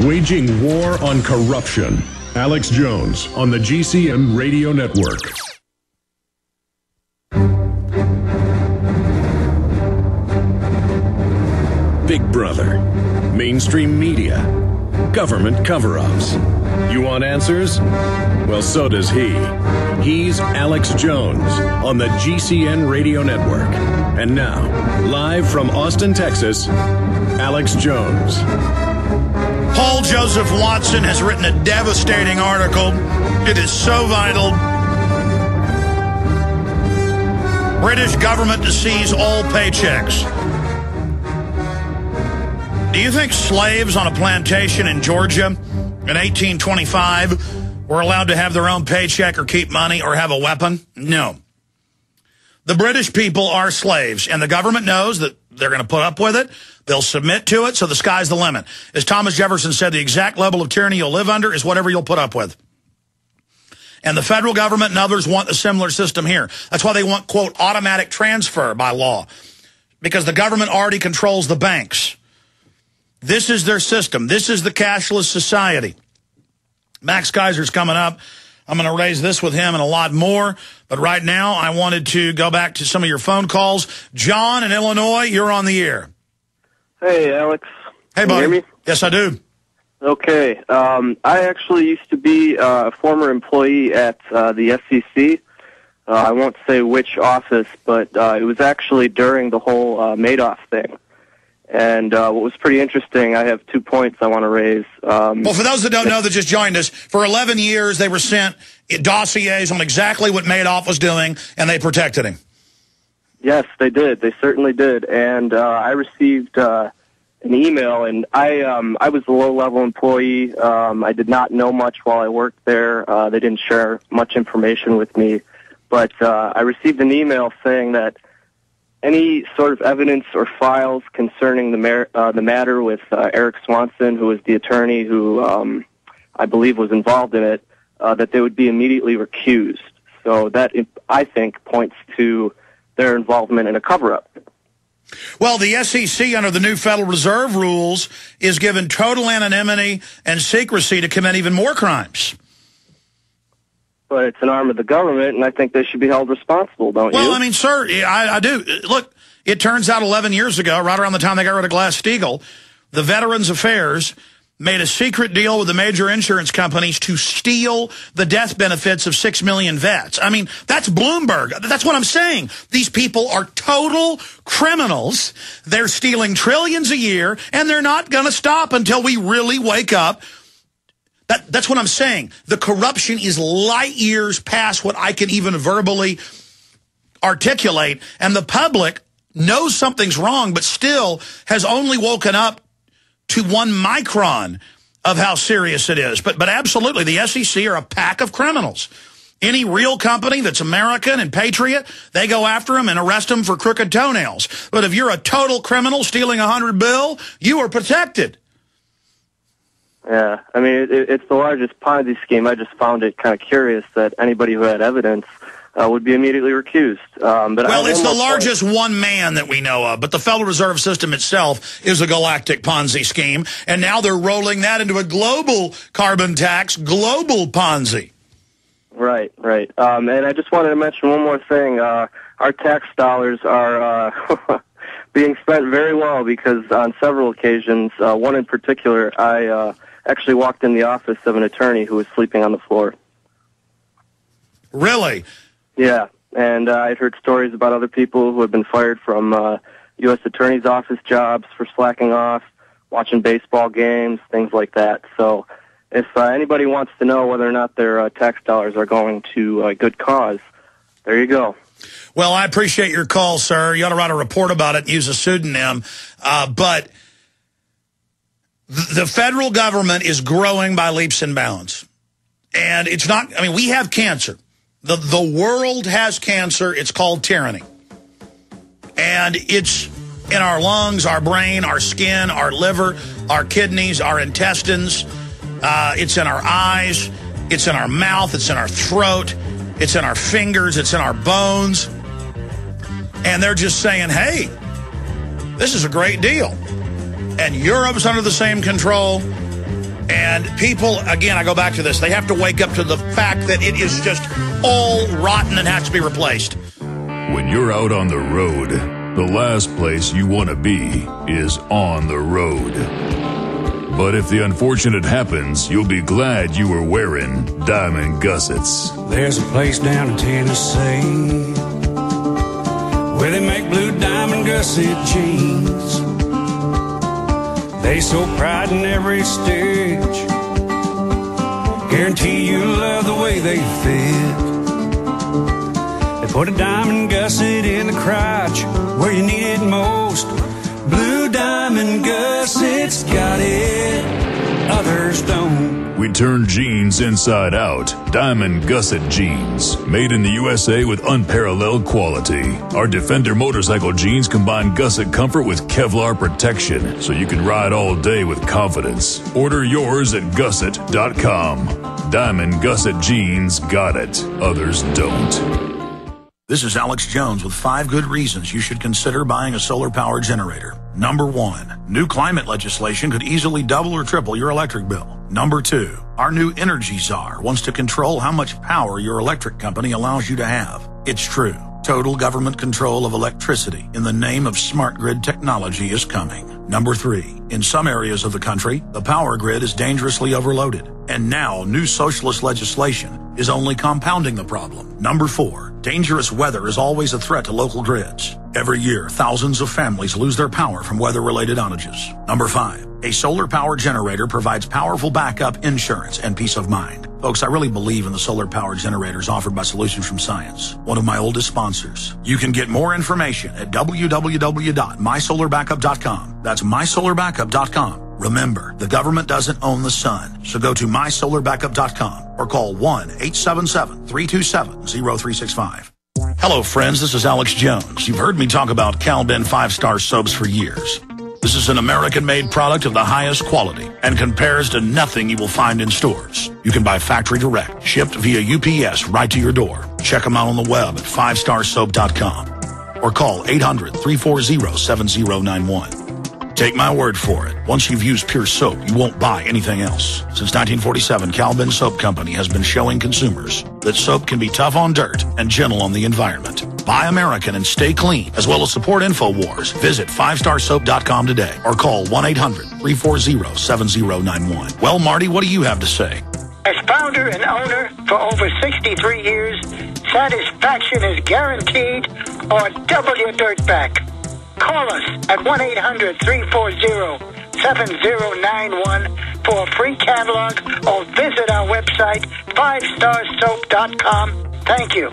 Waging war on corruption. Alex Jones on the GCN Radio Network. Big Brother, mainstream media, government cover-ups. You want answers? Well, so does he. He's Alex Jones on the GCN Radio Network. And now, live from Austin, Texas, Alex Jones. Paul Joseph Watson has written a devastating article. It is so vital. British government to seize all paychecks. Do you think slaves on a plantation in Georgia in 1825 were allowed to have their own paycheck or keep money or have a weapon? No. The British people are slaves, and the government knows that they're going to put up with it. They'll submit to it, so the sky's the limit. As Thomas Jefferson said, the exact level of tyranny you'll live under is whatever you'll put up with. And the federal government and others want a similar system here. That's why they want, quote, automatic transfer by law, because the government already controls the banks. This is their system. This is the cashless society. Max Keiser's coming up. I'm going to raise this with him and a lot more. But right now, I wanted to go back to some of your phone calls. John in Illinois, you're on the air. Hey, Alex. Hey, buddy. Can you hear me? Yes, I do. Okay. I actually used to be a former employee at the SEC. I won't say which office, but it was actually during the whole Madoff thing. And what was pretty interesting, I have 2 points I want to raise. Well, for those that don't know that just joined us, for 11 years they were sent dossiers on exactly what Madoff was doing, and they protected him. Yes, they did. They certainly did. And I received an email, and I was a low-level employee. I did not know much while I worked there. They didn't share much information with me. But I received an email saying that any sort of evidence or files concerning the matter with Eric Swanson, who was the attorney who I believe was involved in it, that they would be immediately recused. So that, I think, points to their involvement in a cover-up. Well, the SEC, under the new Federal Reserve rules, is given total anonymity and secrecy to commit even more crimes. But it's an arm of the government, and I think they should be held responsible, don't you? Well, I mean, sir, I do. Look, it turns out 11 years ago, right around the time they got rid of Glass-Steagall, the Veterans Affairs made a secret deal with the major insurance companies to steal the death benefits of 6 million vets. I mean, that's Bloomberg. That's what I'm saying. These people are total criminals. They're stealing trillions a year, and they're not going to stop until we really wake up. That's what I'm saying. The corruption is light years past what I can even verbally articulate, and the public knows something's wrong, but still has only woken up to 1 micron of how serious it is. But absolutely, the SEC are a pack of criminals. Any real company that's American and patriot, they go after them and arrest them for crooked toenails. But if you're a total criminal stealing $100 billion, you are protected. Yeah, I mean, it's the largest Ponzi scheme. I just found it kind of curious that anybody who had evidence would be immediately recused. Well, it's the largest one man that we know of, but the Federal Reserve System itself is a galactic Ponzi scheme, and now they're rolling that into a global carbon tax, global Ponzi. Right. And I just wanted to mention one more thing. Our tax dollars are being spent very well because on several occasions, one in particular, I actually walked in the office of an attorney who was sleeping on the floor. Really? Yeah, and I'd heard stories about other people who had been fired from U.S. Attorney's Office jobs for slacking off, watching baseball games, things like that. So if anybody wants to know whether or not their tax dollars are going to a good cause, there you go. Well, I appreciate your call, sir. You ought to write a report about it and use a pseudonym. But the federal government is growing by leaps and bounds. And it's not, I mean, we have cancer. The world has cancer. It's called tyranny. And it's in our lungs, our brain, our skin, our liver, our kidneys, our intestines. It's in our eyes. It's in our mouth. It's in our throat. It's in our fingers. It's in our bones. And they're just saying, hey, this is a great deal. And Europe's under the same control. And people, again, I go back to this, they have to wake up to the fact that it is just all rotten and has to be replaced. When you're out on the road, the last place you want to be is on the road. But if the unfortunate happens, you'll be glad you were wearing diamond gussets. There's a place down in Tennessee where they make blue diamond gusset jeans. They so pride in every stitch, guarantee you love the way they fit. They put a diamond gusset in the crotch where you need it most. Blue diamond gussets got it, others don't. We turn jeans inside out. Diamond gusset jeans. Made in the USA with unparalleled quality. Our Defender motorcycle jeans combine gusset comfort with Kevlar protection, so you can ride all day with confidence. Order yours at gusset.com. Diamond gusset jeans got it, others don't. This is Alex Jones with 5 good reasons you should consider buying a solar power generator. Number 1, new climate legislation could easily double or triple your electric bill. Number 2, our new energy czar wants to control how much power your electric company allows you to have. It's true. Total government control of electricity in the name of smart grid technology is coming. Number 3, in some areas of the country, the power grid is dangerously overloaded. And now new socialist legislation is only compounding the problem. Number 4, dangerous weather is always a threat to local grids. Every year, thousands of families lose their power from weather-related outages. Number 5, a solar power generator provides powerful backup insurance and peace of mind. Folks, I really believe in the solar power generators offered by Solutions from Science, one of my oldest sponsors. You can get more information at www.mysolarbackup.com. That's mysolarbackup.com. Remember, the government doesn't own the sun, so go to mysolarbackup.com or call 1-877-327-0365. Hello, friends. This is Alex Jones. You've heard me talk about Cal-Ben 5-star soaps for years. This is an American-made product of the highest quality and compares to nothing you will find in stores. You can buy factory direct, shipped via UPS right to your door. Check them out on the web at 5starsoap.com or call 800-340-7091. Take my word for it. Once you've used Pure Soap, you won't buy anything else. Since 1947, Cal-Ben Soap Company has been showing consumers that soap can be tough on dirt and gentle on the environment. Buy American and stay clean, as well as support InfoWars. Visit 5starsoap.com today or call 1-800-340-7091. Well, Marty, what do you have to say? As founder and owner for over 63 years, satisfaction is guaranteed or double your dirt back. Call us at 1-800-340-7091 for a free catalog or visit our website, 5starsoap.com. Thank you.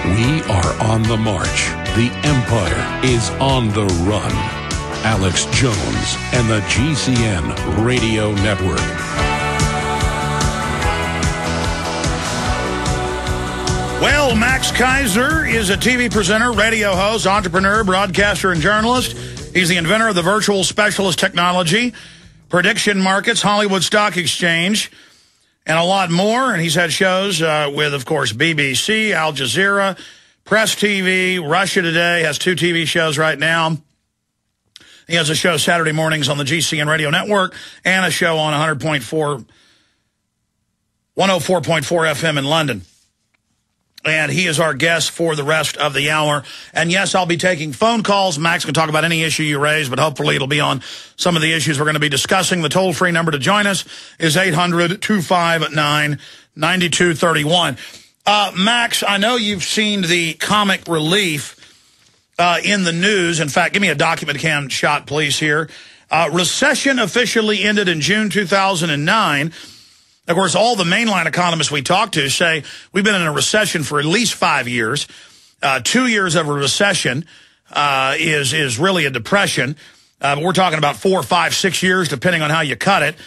We are on the march. The empire is on the run. Alex Jones and the GCN Radio Network. Well, Max Keiser is a TV presenter, radio host, entrepreneur, broadcaster, and journalist. He's the inventor of the virtual specialist technology, prediction markets, Hollywood Stock Exchange, and a lot more. And he's had shows with, of course, BBC, Al Jazeera, Press TV, Russia Today, has 2 TV shows right now. He has a show Saturday mornings on the GCN Radio Network and a show on 104.4 FM in London. And he is our guest for the rest of the hour. And yes, I'll be taking phone calls. Max can talk about any issue you raise, but hopefully it'll be on some of the issues we're going to be discussing. The toll-free number to join us is 800-259-9231. Max, I know you've seen the comic relief in the news. In fact, give me a document cam shot, please, here. Recession officially ended in June 2009. Of course, all the mainline economists we talk to say we've been in a recession for at least 5 years. 2 years of a recession is really a depression. But we're talking about 4, 5, 6 years, depending on how you cut it.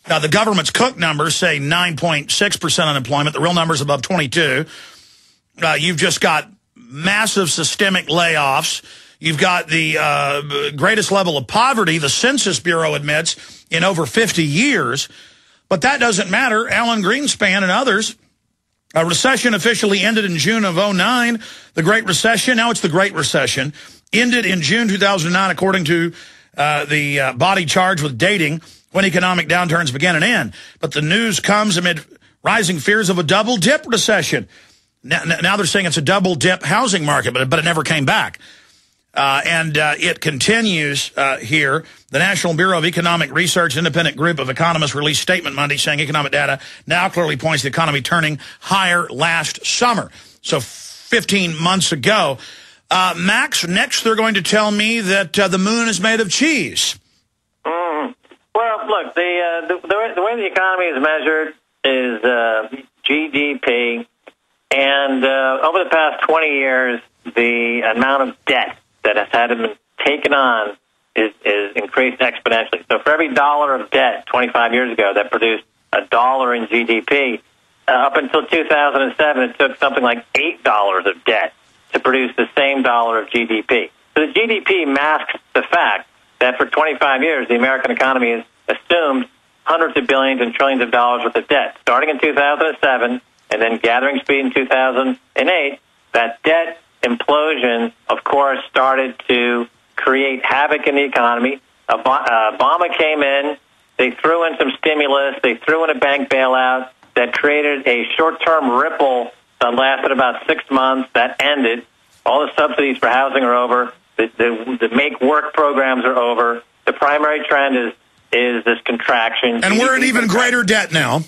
The government's Cook numbers say 9.6% unemployment. The real number's above 22. You've just got massive systemic layoffs. You've got the greatest level of poverty, the Census Bureau admits, in over 50 years. But that doesn't matter. Alan Greenspan and others A recession officially ended in June of 2009. The Great Recession, now it's the Great Recession, ended in June 2009, according to the body charged with dating when economic downturns begin and end. But the news comes amid rising fears of a double-dip recession. Now they're saying it's a double-dip housing market, but it never came back. And it continues here. The National Bureau of Economic Research independent group of economists released a statement Monday saying economic data now clearly points to the economy turning higher last summer. So 15 months ago. Max, next they're going to tell me that the moon is made of cheese. Well, look, the way the economy is measured is GDP. And over the past 20 years, the amount of debt that has had been taken on is increased exponentially. So for every dollar of debt 25 years ago that produced $1 in GDP, up until 2007, it took something like $8 of debt to produce the same dollar of GDP. So the GDP masks the fact that for 25 years, the American economy has assumed hundreds of billions and trillions of dollars worth of debt. Starting in 2007 and then gathering speed in 2008, that debt implosion, of course, started to create havoc in the economy. Obama came in. They threw in some stimulus. They threw in a bank bailout that created a short-term ripple that lasted about 6 months. That ended. All the subsidies for housing are over. The make-work programs are over. The primary trend is this contraction. And we're in even greater debt now.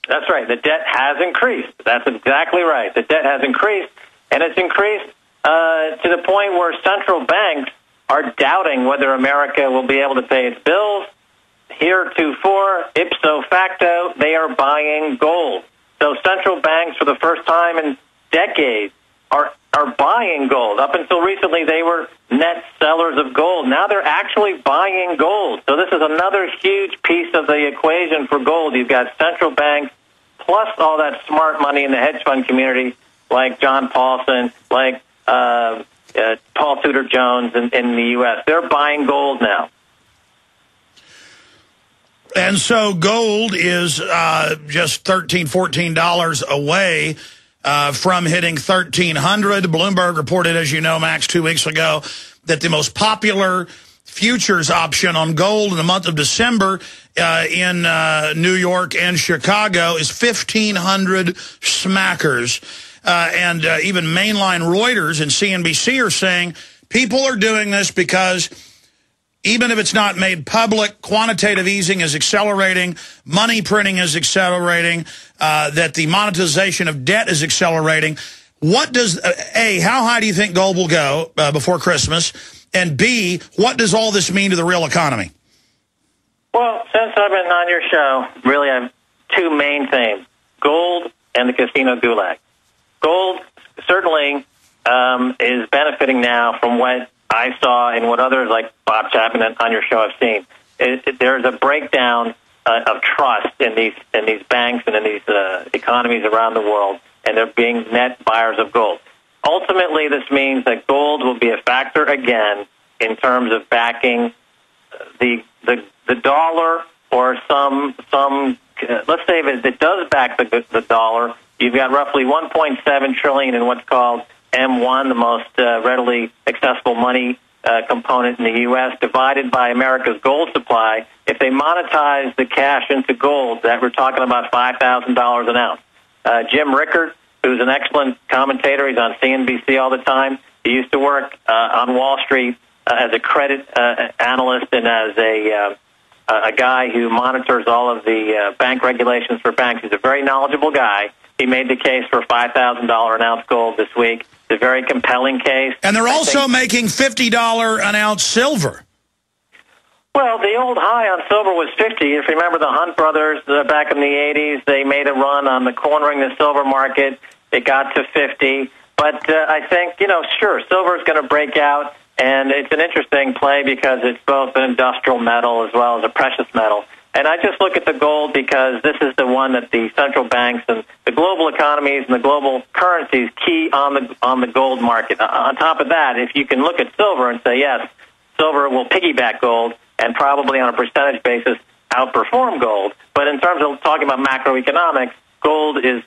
That's right. The debt has increased. That's exactly right. The debt has increased, and it's increased to the point where central banks are doubting whether America will be able to pay its bills. Heretofore, ipso facto, they are buying gold. So central banks, for the first time in decades, are buying gold. Up until recently, they were net sellers of gold. Now they're actually buying gold. So this is another huge piece of the equation for gold. You've got central banks plus all that smart money in the hedge fund community, like John Paulson, like Paul Tudor Jones in the U.S. They're buying gold now. And so gold is just $13, $14 away from hitting $1,300. Bloomberg reported, as you know, Max, 2 weeks ago, that the most popular futures option on gold in the month of December in New York and Chicago is 1,500 smackers. And even mainline Reuters and CNBC are saying people are doing this because even if it's not made public, quantitative easing is accelerating, money printing is accelerating, that the monetization of debt is accelerating. What does, A, how high do you think gold will go before Christmas? And B, what does all this mean to the real economy? Well, since I've been on your show, really I have two main themes, gold and the casino gulag. Gold certainly is benefiting now from what I saw and what others like Bob Chapman on your show have seen. There's a breakdown of trust in these banks and in these economies around the world, and they're being net buyers of gold. Ultimately, this means that gold will be a factor again in terms of backing the dollar or some. Let's say if it does back the dollar, you've got roughly $1.7 trillion in what's called M1, the most readily accessible money component in the U.S., divided by America's gold supply. If they monetize the cash into gold, that we're talking about $5,000 an ounce. Jim Rickard, who's an excellent commentator, he's on CNBC all the time. He used to work on Wall Street as a credit analyst and as a guy who monitors all of the bank regulations for banks. He's a very knowledgeable guy. He made the case for $5,000 an ounce gold this week. It's a very compelling case. And they're also making $50 an ounce silver. Well, the old high on silver was 50. If you remember the Hunt brothers back in the 80s, they made a run on the cornering the silver market. It got to 50. But I think, sure, silver is going to break out. And it's an interesting play because it's both an industrial metal as well as a precious metal. And I just look at the gold because this is the one that the central banks and the global economies and the global currencies key on the gold market. On top of that, if you can look at silver and say, yes, silver will piggyback gold and probably on a percentage basis outperform gold. But in terms of talking about macroeconomics, gold is